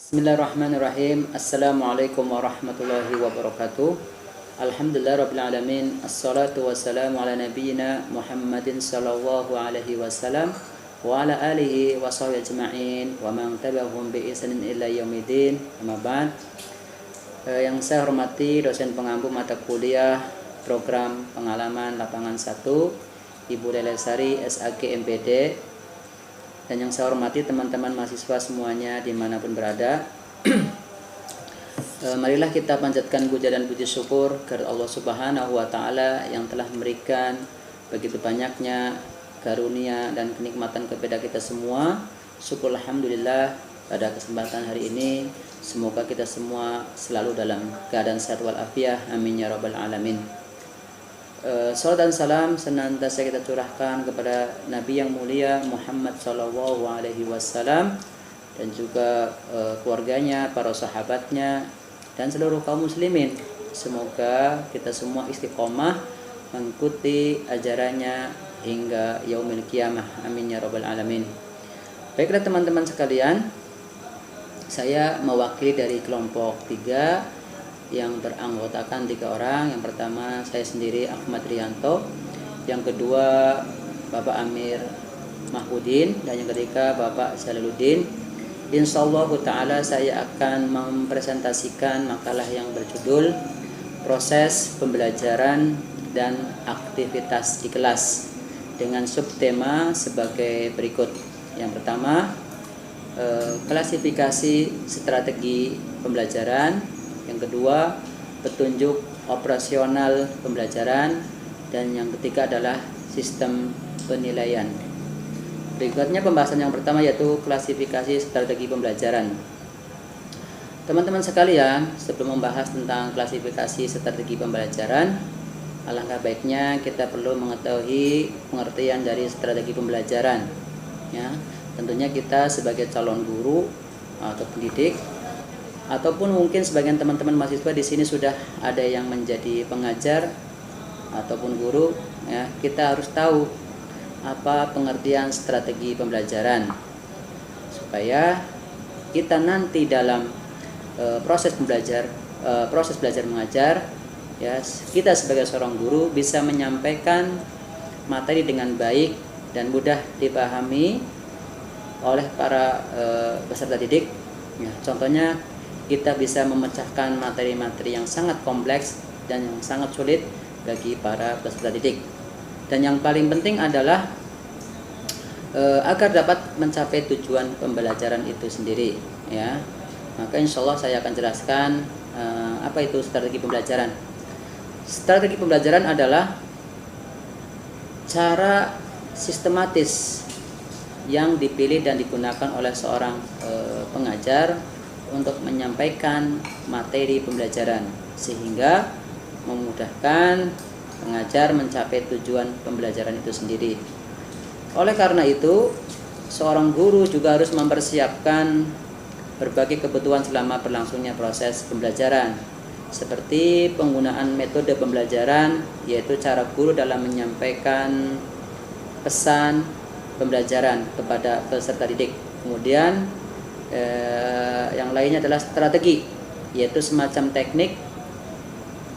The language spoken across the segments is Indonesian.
Bismillahirrahmanirrahim. Assalamualaikum warahmatullahi wabarakatuh. Alhamdulillah rabbil alamin. Assalatu wassalamu ala nabiyyina Muhammadin sallallahu alaihi wasallam wa ala alihi wa sahbihi ajma'in wa man tabi'ahum bi ihsanin ila yaumidin. Amma ba'd. Yang saya hormati dosen pengampu mata kuliah program pengalaman lapangan 1 Ibu Lelesari SAG MPD, dan yang saya hormati teman-teman mahasiswa semuanya dimanapun berada. Marilah kita panjatkan puja dan puji syukur kepada Allah Subhanahu wa Ta'ala yang telah memberikan begitu banyaknya karunia dan kenikmatan kepada kita semua. Syukur alhamdulillah pada kesempatan hari ini, semoga kita semua selalu dalam keadaan sehat walafiat, amin ya rabbal alamin. Salam dan salam senantiasa kita curahkan kepada Nabi yang mulia Muhammad Sallallahu Alaihi Wasallam dan juga keluarganya, para sahabatnya, dan seluruh kaum muslimin. Semoga kita semua istiqomah mengikuti ajarannya hingga yaumil qiyamah, amin ya rabbal alamin. Baiklah teman-teman sekalian, saya mewakili dari kelompok 3 yang beranggotakan 3 orang. Yang pertama saya sendiri Ahmad Rianto, yang kedua Bapak Amir Mahmudin, dan yang ketiga Bapak Jalaluddin. Insyaallah ta'ala saya akan mempresentasikan makalah yang berjudul Proses Pembelajaran dan Aktivitas di Kelas dengan subtema sebagai berikut. Yang pertama, klasifikasi strategi pembelajaran. Yang kedua, petunjuk operasional pembelajaran, dan yang ketiga adalah sistem penilaian. Berikutnya pembahasan yang pertama yaitu klasifikasi strategi pembelajaran. Teman-teman sekalian, sebelum membahas tentang klasifikasi strategi pembelajaran, alangkah baiknya kita perlu mengetahui pengertian dari strategi pembelajaran. Ya, tentunya kita sebagai calon guru atau pendidik, ataupun mungkin sebagian teman-teman mahasiswa di sini sudah ada yang menjadi pengajar ataupun guru, ya, kita harus tahu apa pengertian strategi pembelajaran supaya kita nanti dalam proses belajar mengajar, ya, kita sebagai seorang guru bisa menyampaikan materi dengan baik dan mudah dipahami oleh para peserta didik. Ya, contohnya kita bisa memecahkan materi-materi yang sangat kompleks dan yang sangat sulit bagi para peserta didik. Dan yang paling penting adalah agar dapat mencapai tujuan pembelajaran itu sendiri, ya. Maka insya Allah saya akan jelaskan apa itu strategi pembelajaran. Strategi pembelajaran adalah cara sistematis yang dipilih dan digunakan oleh seorang pengajar untuk menyampaikan materi pembelajaran sehingga memudahkan pengajar mencapai tujuan pembelajaran itu sendiri. Oleh karena itu, seorang guru juga harus mempersiapkan berbagai kebutuhan selama berlangsungnya proses pembelajaran, seperti penggunaan metode pembelajaran, yaitu cara guru dalam menyampaikan pesan pembelajaran kepada peserta didik. Kemudian yang lainnya adalah strategi, yaitu semacam teknik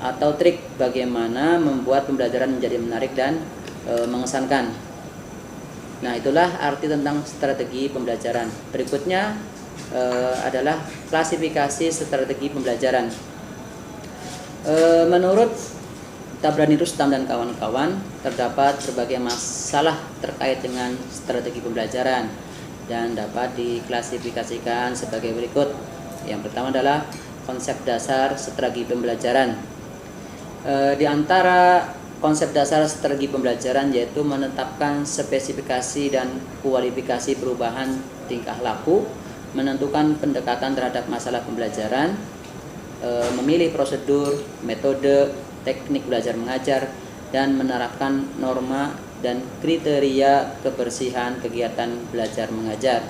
atau trik bagaimana membuat pembelajaran menjadi menarik dan mengesankan. Nah, itulah arti tentang strategi pembelajaran. Berikutnya adalah klasifikasi strategi pembelajaran. Menurut Tabrani Rustam dan kawan-kawan, terdapat berbagai masalah terkait dengan strategi pembelajaran dan dapat diklasifikasikan sebagai berikut. Yang pertama adalah konsep dasar strategi pembelajaran. Di antara konsep dasar strategi pembelajaran yaitu menetapkan spesifikasi dan kualifikasi perubahan tingkah laku, menentukan pendekatan terhadap masalah pembelajaran, memilih prosedur, metode, teknik belajar mengajar, dan menerapkan norma dan kriteria kebersihan kegiatan belajar mengajar.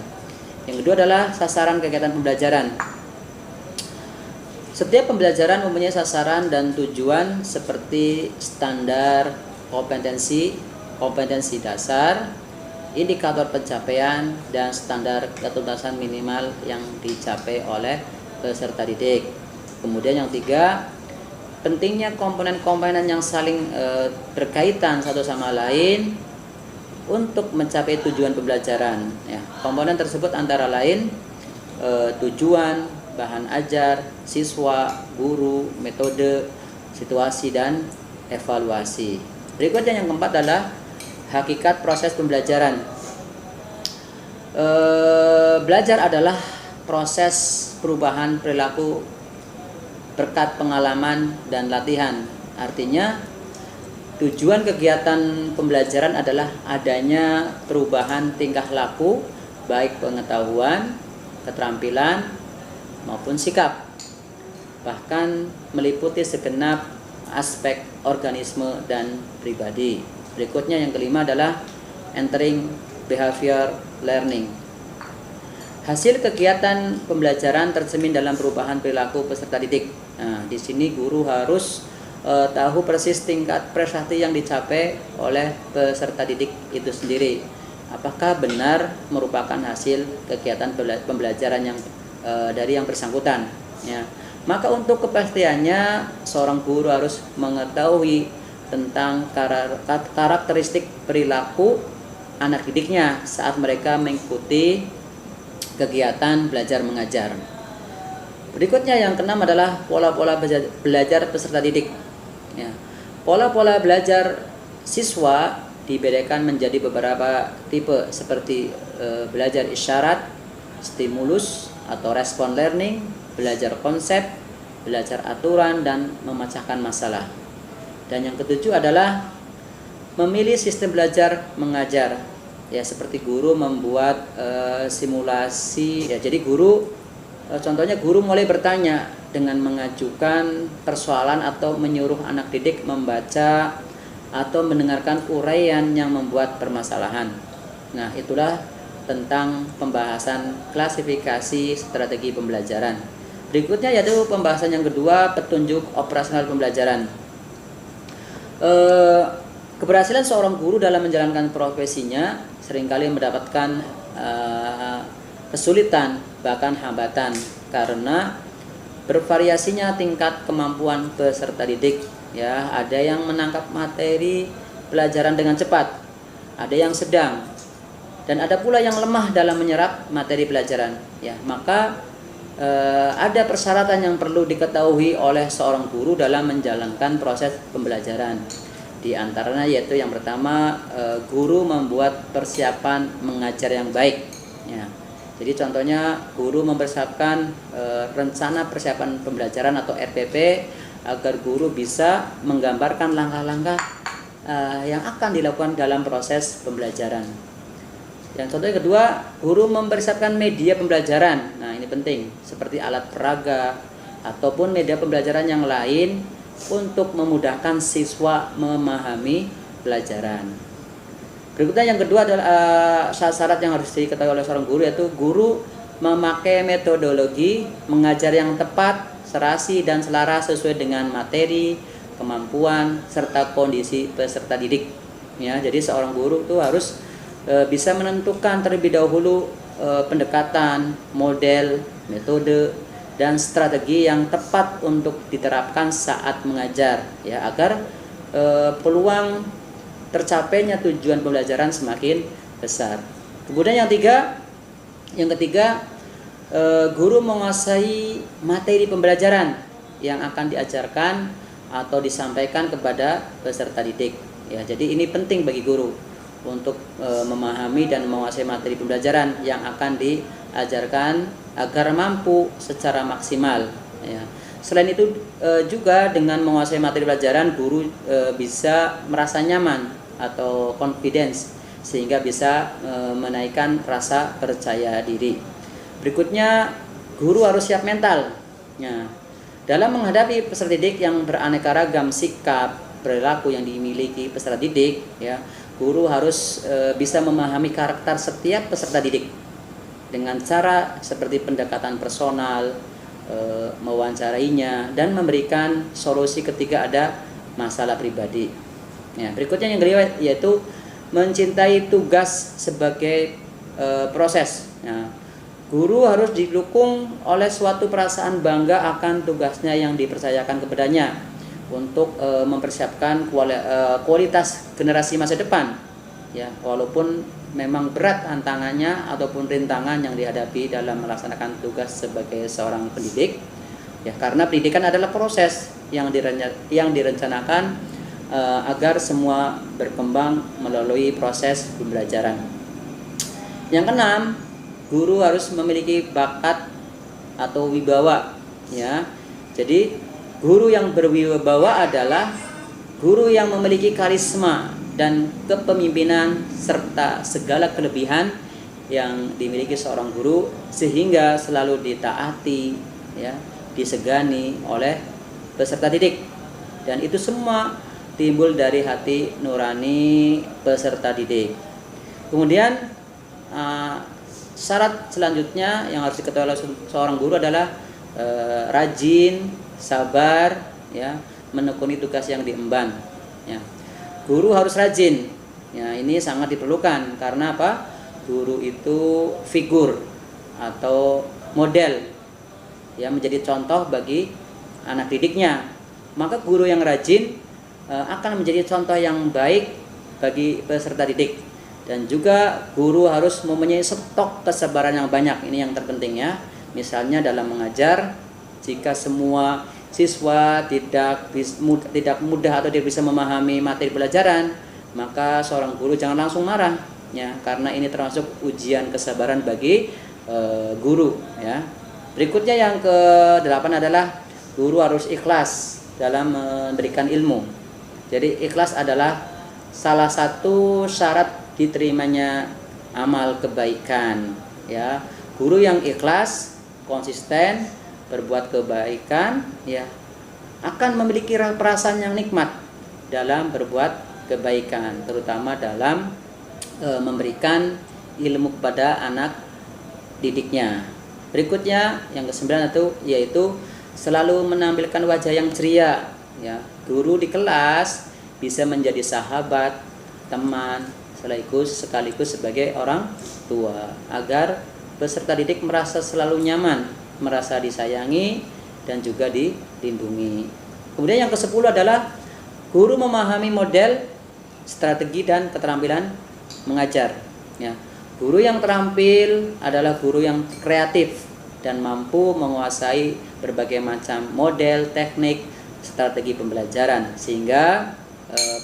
Yang kedua adalah sasaran kegiatan pembelajaran. Setiap pembelajaran mempunyai sasaran dan tujuan seperti standar kompetensi dasar, indikator pencapaian, dan standar ketuntasan minimal yang dicapai oleh peserta didik. Kemudian yang tiga, pentingnya komponen-komponen yang saling berkaitan satu sama lain untuk mencapai tujuan pembelajaran. Ya, komponen tersebut antara lain tujuan, bahan ajar, siswa, guru, metode, situasi, dan evaluasi. Berikutnya yang keempat adalah hakikat proses pembelajaran. Belajar adalah proses perubahan perilaku berkat pengalaman dan latihan. Artinya tujuan kegiatan pembelajaran adalah adanya perubahan tingkah laku, baik pengetahuan, keterampilan, maupun sikap. Bahkan meliputi segenap aspek organisme dan pribadi. Berikutnya yang kelima adalah entering behavior learning. Hasil kegiatan pembelajaran tercermin dalam perubahan perilaku peserta didik. Nah, di sini guru harus tahu persis tingkat prestasi yang dicapai oleh peserta didik itu sendiri. Apakah benar merupakan hasil kegiatan pembelajaran yang dari yang bersangkutan? Ya. Maka untuk kepastiannya seorang guru harus mengetahui tentang karakteristik perilaku anak didiknya saat mereka mengikuti kegiatan belajar mengajar. Berikutnya yang keenam adalah pola-pola belajar peserta didik. Ya. Pola-pola belajar siswa dibedakan menjadi beberapa tipe seperti belajar isyarat, stimulus atau respon learning, belajar konsep, belajar aturan, dan memecahkan masalah. Dan yang ketujuh adalah memilih sistem belajar mengajar. Ya, seperti guru membuat simulasi. Ya, jadi guru contohnya guru mulai bertanya dengan mengajukan persoalan atau menyuruh anak didik membaca atau mendengarkan uraian yang membuat permasalahan. Nah, itulah tentang pembahasan klasifikasi strategi pembelajaran. Berikutnya yaitu pembahasan yang kedua, petunjuk operasional pembelajaran. Keberhasilan seorang guru dalam menjalankan profesinya seringkali mendapatkan kesulitan bahkan hambatan karena bervariasinya tingkat kemampuan peserta didik. Ya, ada yang menangkap materi pelajaran dengan cepat, ada yang sedang, dan ada pula yang lemah dalam menyerap materi pelajaran. Ya, maka ada persyaratan yang perlu diketahui oleh seorang guru dalam menjalankan proses pembelajaran. Di antaranya yaitu yang pertama, guru membuat persiapan mengajar yang baik. Ya. Jadi contohnya guru mempersiapkan rencana persiapan pembelajaran atau RPP agar guru bisa menggambarkan langkah-langkah yang akan dilakukan dalam proses pembelajaran. Yang contohnya kedua, guru mempersiapkan media pembelajaran. Nah, ini penting, seperti alat peraga ataupun media pembelajaran yang lain untuk memudahkan siswa memahami pelajaran. Berikutnya yang kedua adalah syarat yang harus diketahui oleh seorang guru, yaitu guru memakai metodologi mengajar yang tepat, serasi dan selaras sesuai dengan materi, kemampuan serta kondisi peserta didik. Ya, jadi seorang guru itu harus bisa menentukan terlebih dahulu pendekatan, model, metode, dan strategi yang tepat untuk diterapkan saat mengajar, ya, agar peluang tercapainya tujuan pembelajaran semakin besar. Kemudian yang ketiga, guru menguasai materi pembelajaran yang akan diajarkan atau disampaikan kepada peserta didik. Ya, jadi ini penting bagi guru untuk memahami dan menguasai materi pembelajaran yang akan diajarkan agar mampu secara maksimal. Ya. Selain itu juga dengan menguasai materi pelajaran, guru bisa merasa nyaman atau confidence sehingga bisa menaikkan rasa percaya diri. Berikutnya, guru harus siap mental. Ya. Dalam menghadapi peserta didik yang beraneka ragam sikap perilaku yang dimiliki peserta didik, ya, guru harus bisa memahami karakter setiap peserta didik dengan cara seperti pendekatan personal, mewawancarainya, dan memberikan solusi ketika ada masalah pribadi. Ya, berikutnya yang kedua yaitu mencintai tugas sebagai proses. Nah, guru harus didukung oleh suatu perasaan bangga akan tugasnya yang dipercayakan kepadanya untuk mempersiapkan kualitas generasi masa depan. Ya, walaupun memang berat tantangannya ataupun rintangan yang dihadapi dalam melaksanakan tugas sebagai seorang pendidik. Ya, karena pendidikan adalah proses yang direncanakan agar semua berkembang melalui proses pembelajaran. Yang keenam, guru harus memiliki bakat atau wibawa, ya. Jadi guru yang berwibawa adalah guru yang memiliki karisma dan kepemimpinan serta segala kelebihan yang dimiliki seorang guru sehingga selalu ditaati, ya, disegani oleh peserta didik. Dan itu semua timbul dari hati nurani peserta didik. Kemudian syarat selanjutnya yang harus diketahui oleh seorang guru adalah rajin, sabar, ya, menekuni tugas yang diemban. Ya. Guru harus rajin. Ya, ini sangat diperlukan karena apa? Guru itu figur atau model, ya, menjadi contoh bagi anak didiknya. Maka guru yang rajin akan menjadi contoh yang baik bagi peserta didik. Dan juga guru harus mempunyai stok kesabaran yang banyak. Ini yang terpenting, ya. Misalnya dalam mengajar, jika semua siswa tidak mudah atau tidak bisa memahami materi pelajaran, maka seorang guru jangan langsung marah, ya, karena ini termasuk ujian kesabaran bagi guru, ya. Berikutnya yang ke-8 adalah guru harus ikhlas dalam memberikan ilmu. Jadi ikhlas adalah salah satu syarat diterimanya amal kebaikan, ya. Guru yang ikhlas, konsisten berbuat kebaikan, ya, akan memiliki perasaan yang nikmat dalam berbuat kebaikan, terutama dalam memberikan ilmu kepada anak didiknya. Berikutnya yang ke-9 yaitu selalu menampilkan wajah yang ceria, ya. Guru di kelas bisa menjadi sahabat, teman, sekaligus sebagai orang tua, agar peserta didik merasa selalu nyaman, merasa disayangi dan juga dilindungi. Kemudian yang ke-10 adalah guru memahami model, strategi dan keterampilan mengajar, ya. Guru yang terampil adalah guru yang kreatif dan mampu menguasai berbagai macam model, teknik, strategi pembelajaran sehingga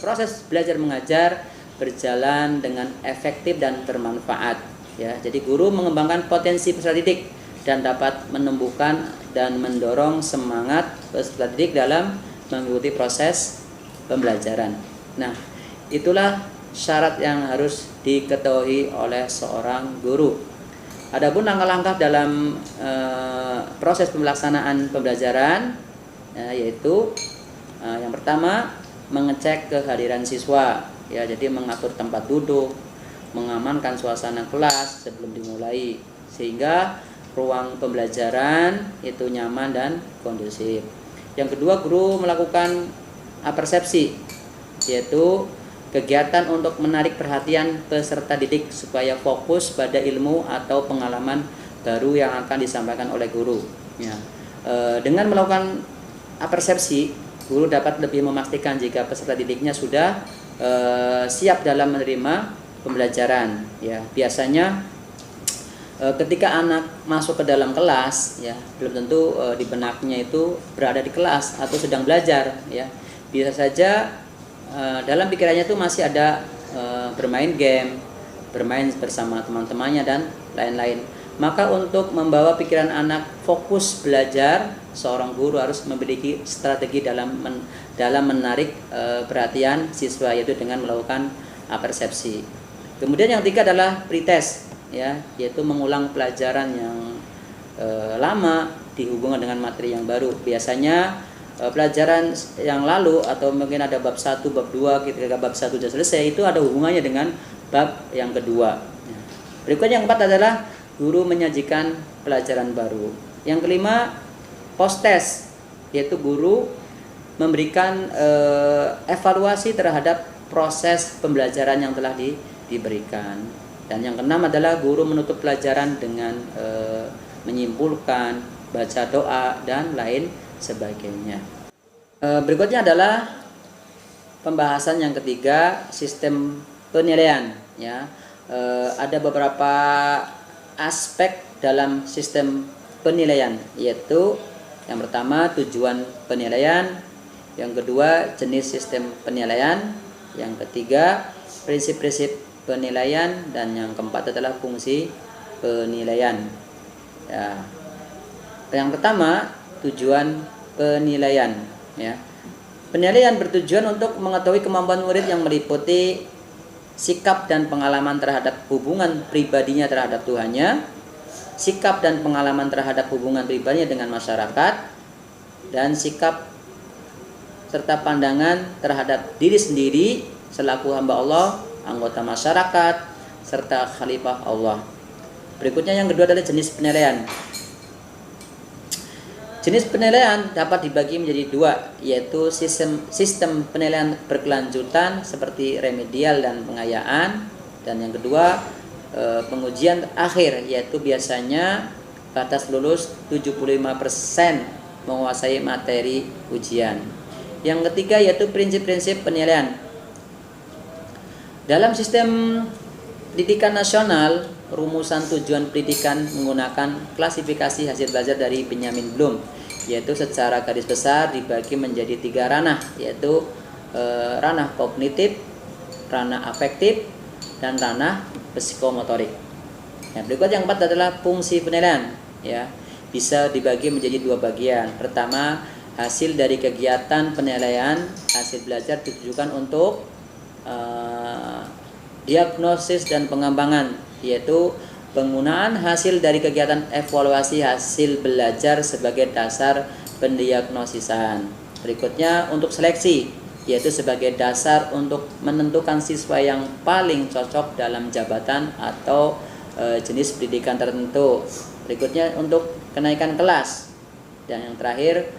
proses belajar mengajar berjalan dengan efektif dan bermanfaat, ya. Jadi guru mengembangkan potensi peserta didik dan dapat menumbuhkan dan mendorong semangat peserta didik dalam mengikuti proses pembelajaran. Nah, itulah syarat yang harus diketahui oleh seorang guru. Adapun langkah-langkah dalam proses pelaksanaan pembelajaran, yaitu yang pertama mengecek kehadiran siswa, ya. Jadi mengatur tempat duduk, mengamankan suasana kelas sebelum dimulai sehingga ruang pembelajaran itu nyaman dan kondusif. Yang kedua, guru melakukan apersepsi, yaitu kegiatan untuk menarik perhatian peserta didik supaya fokus pada ilmu atau pengalaman baru yang akan disampaikan oleh guru, ya. Dengan melakukan apersepsi, guru dapat lebih memastikan jika peserta didiknya sudah siap dalam menerima pembelajaran, ya. Biasanya ketika anak masuk ke dalam kelas, ya, belum tentu di benaknya itu berada di kelas atau sedang belajar, ya. Bisa saja dalam pikirannya itu masih ada bermain game, bermain bersama teman-temannya dan lain-lain. Maka untuk membawa pikiran anak fokus belajar, seorang guru harus memiliki strategi dalam menarik perhatian siswa, yaitu dengan melakukan apersepsi. Kemudian yang ketiga adalah pretest, ya, yaitu mengulang pelajaran yang lama dihubungkan dengan materi yang baru. Biasanya pelajaran yang lalu atau mungkin ada bab 1, bab 2, ketika bab 1 sudah selesai itu ada hubungannya dengan bab yang kedua. Berikutnya yang keempat adalah guru menyajikan pelajaran baru. Yang kelima, post test, yaitu guru memberikan evaluasi terhadap proses pembelajaran yang telah diberikan. Dan yang keenam adalah guru menutup pelajaran dengan menyimpulkan, baca doa dan lain sebagainya. Berikutnya adalah pembahasan yang ketiga, sistem penilaian. Ya, ada beberapa aspek dalam sistem penilaian, yaitu yang pertama tujuan penilaian, yang kedua jenis sistem penilaian, yang ketiga prinsip-prinsip penilaian, dan yang keempat adalah fungsi penilaian. Ya. Yang pertama tujuan penilaian. Ya. Penilaian bertujuan untuk mengetahui kemampuan murid yang meliputi sikap dan pengalaman terhadap hubungan pribadinya terhadap Tuhannya, sikap dan pengalaman terhadap hubungan pribadinya dengan masyarakat, dan sikap serta pandangan terhadap diri sendiri selaku hamba Allah, anggota masyarakat, serta khalifah Allah. Berikutnya yang kedua adalah jenis penilaian. Jenis penilaian dapat dibagi menjadi dua, yaitu sistem penilaian berkelanjutan seperti remedial dan pengayaan, dan yang kedua pengujian akhir, yaitu biasanya batas lulus 75% menguasai materi ujian. Yang ketiga yaitu prinsip-prinsip penilaian. Dalam sistem pendidikan nasional, rumusan tujuan pendidikan menggunakan klasifikasi hasil belajar dari Benjamin Bloom, yaitu secara garis besar dibagi menjadi 3 ranah, yaitu ranah kognitif, ranah afektif, dan ranah psikomotorik. Nah, berikut yang keempat adalah fungsi penilaian. Ya, bisa dibagi menjadi 2 bagian. Pertama, hasil dari kegiatan penilaian hasil belajar ditujukan untuk diagnosis dan pengembangan, yaitu penggunaan hasil dari kegiatan evaluasi hasil belajar sebagai dasar pendiagnosisan. Berikutnya untuk seleksi, yaitu sebagai dasar untuk menentukan siswa yang paling cocok dalam jabatan atau jenis pendidikan tertentu. Berikutnya untuk kenaikan kelas, dan yang terakhir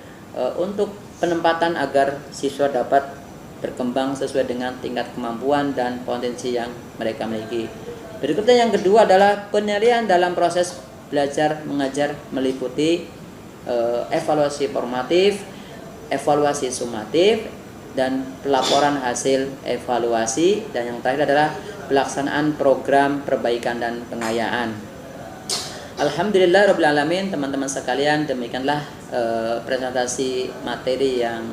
untuk penempatan agar siswa dapat berkembang sesuai dengan tingkat kemampuan dan potensi yang mereka miliki. Berikutnya yang kedua adalah penilaian dalam proses belajar mengajar meliputi evaluasi formatif, evaluasi sumatif, dan pelaporan hasil evaluasi, dan yang terakhir adalah pelaksanaan program perbaikan dan pengayaan. Alhamdulillah rabbil alamin, teman-teman sekalian, demikianlah presentasi materi yang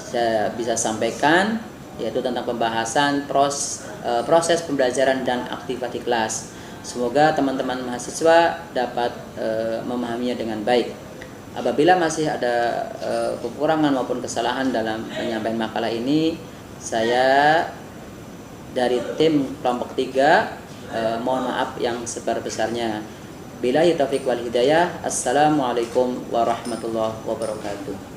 saya bisa sampaikan, yaitu tentang pembahasan proses pembelajaran dan aktivitas kelas. Semoga teman-teman mahasiswa dapat memahaminya dengan baik. Apabila masih ada kekurangan maupun kesalahan dalam penyampaian makalah ini, saya dari tim kelompok 3 mohon maaf yang sebesar-besarnya. Billahi taufiq wal hidayah. Assalamualaikum warahmatullahi wabarakatuh.